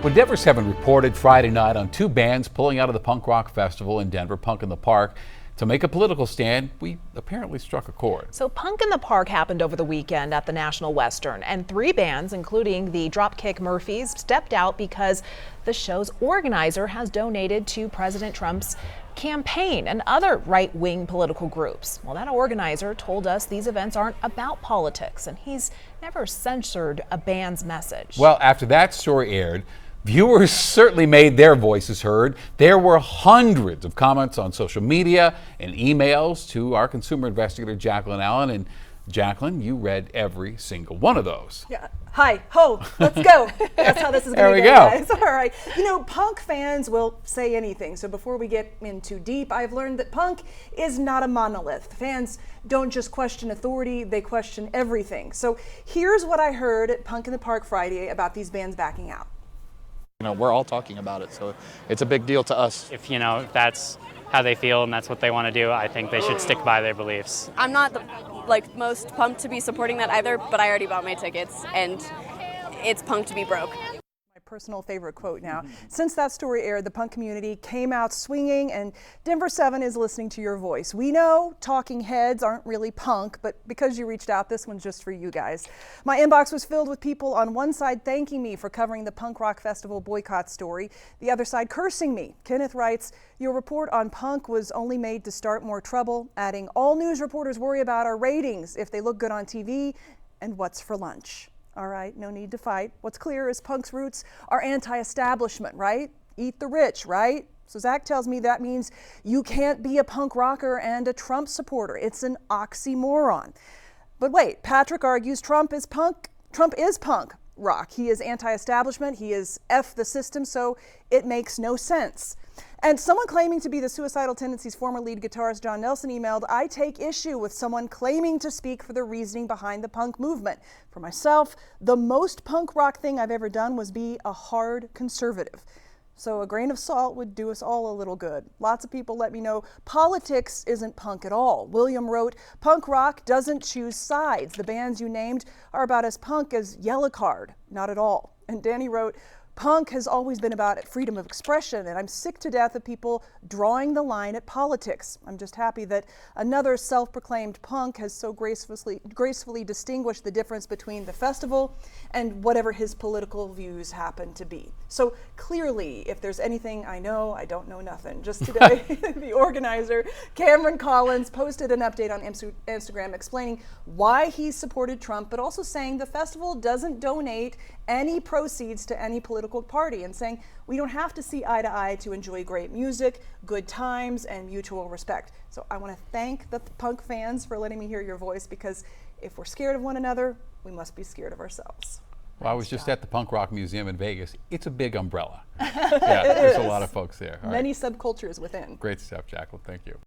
When Denver7 reported Friday night on two bands pulling out of the punk rock festival in Denver, Punk in the Park, to make a political stand, we apparently struck a chord. So Punk in the Park happened over the weekend at the National Western, and three bands, including the Dropkick Murphys, stepped out because the show's organizer has donated to President Trump's campaign and other right-wing political groups. Well, that organizer told us these events aren't about politics, and he's never censored a band's message. Well, after that story aired, viewers certainly made their voices heard. There were hundreds of comments on social media and emails to our consumer investigator, Jacqueline Allen. And Jacqueline, you read every single one of those. Yeah. Hi, ho, let's go. That's how this is going to go, guys. All right. You know, punk fans will say anything. So before we get in too deep, I've learned that punk is not a monolith. Fans don't just question authority, they question everything. So here's what I heard at Punk in the Park Friday about these bands backing out. You know, we're all talking about it, so it's a big deal to us. If that's how they feel and that's what they want to do, I think they should stick by their beliefs. I'm not the most pumped to be supporting that either, but I already bought my tickets, and it's punk to be broke. My personal favorite quote now. Since that story aired, the punk community came out swinging, and Denver7 is listening to your voice. We know talking heads aren't really punk, but because you reached out, this one's just for you guys. My inbox was filled with people on one side thanking me for covering the punk rock festival boycott story, the other side cursing me. Kenneth writes, "Your report on punk was only made to start more trouble," adding, "All news reporters worry about our ratings if they look good on TV, and what's for lunch?" All right, no need to fight. What's clear is punk's roots are anti-establishment, right? Eat the rich, right? So Zach tells me that means you can't be a punk rocker and a Trump supporter. It's an oxymoron. But wait, Patrick argues Trump is punk rock. He is anti-establishment, he is F the system, so it makes no sense. And someone claiming to be the Suicidal Tendencies former lead guitarist John Nelson emailed, "I take issue with someone claiming to speak for the reasoning behind the punk movement. For myself, the most punk rock thing I've ever done was be a hard conservative." So a grain of salt would do us all a little good. Lots of people let me know politics isn't punk at all. William wrote, "Punk rock doesn't choose sides. The bands you named are about as punk as Yellowcard." Not at all. And Danny wrote, "Punk has always been about freedom of expression, and I'm sick to death of people drawing the line at politics. I'm just happy that another self-proclaimed punk has so gracefully distinguished the difference between the festival and whatever his political views happen to be." So clearly, if there's anything I know, I don't know nothing. Just today, the organizer, Cameron Collins, posted an update on Instagram explaining why he supported Trump, but also saying the festival doesn't donate any proceeds to any political party, and saying we don't have to see eye to eye to enjoy great music, good times, and mutual respect. So I want to thank the punk fans for letting me hear your voice, because if we're scared of one another, we must be scared of ourselves. Well, I was just at the Punk Rock Museum in Vegas. It's a big umbrella. Yeah, there's a lot of folks there. Many subcultures within. Great stuff, Jacqueline. Thank you.